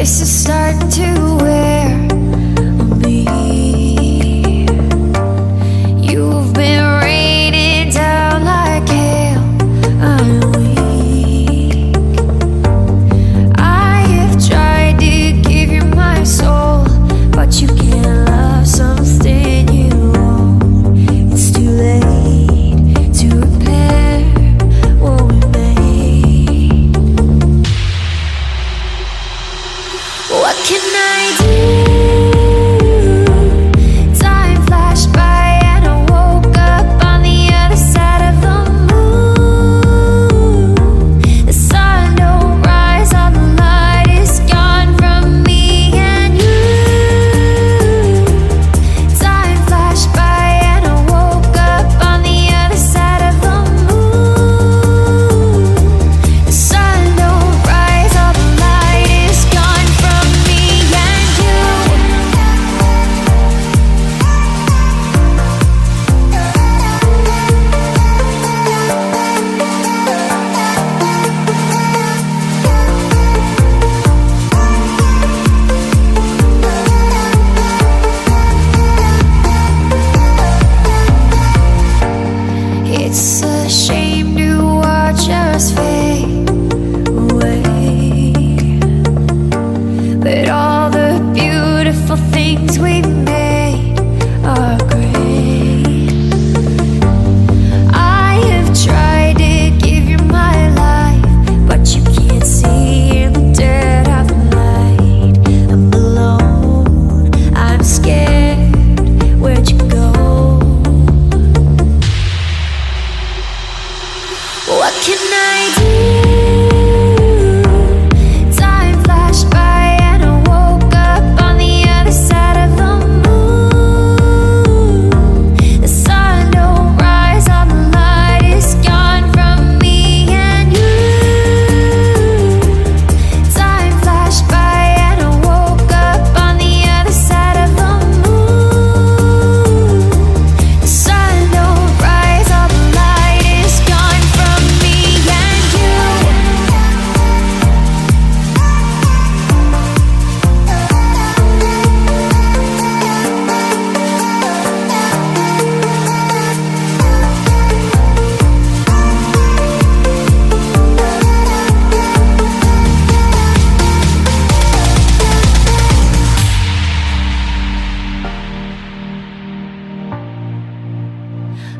Voices start to wear on me. You've been raining down like hail. I'm weak. I have tried to give you my soul, but you can't love something you own. It's too late to repair what we made. What can I do? Time flashed by and I woke up on the other side of the moon. The sun don't rise, all the light is gone from me and you. Time flashed by and I woke up on the other side of the moon. The sun don't rise, all the light is gone from me and you. It's a shame to watch us fade away, but all the beautiful things we made are great. I have tried to give you my life, but you can't see in the dead of the night. I'm alone, I'm scared, where'd you go? What can I do? Time flashed by and I woke up on the other side of the moon. The sun don't rise, all the light is gone from me and you. Time flashed by and I woke up on the other side of the moon. The sun don't rise, all the light is gone from me and you.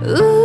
Ooh.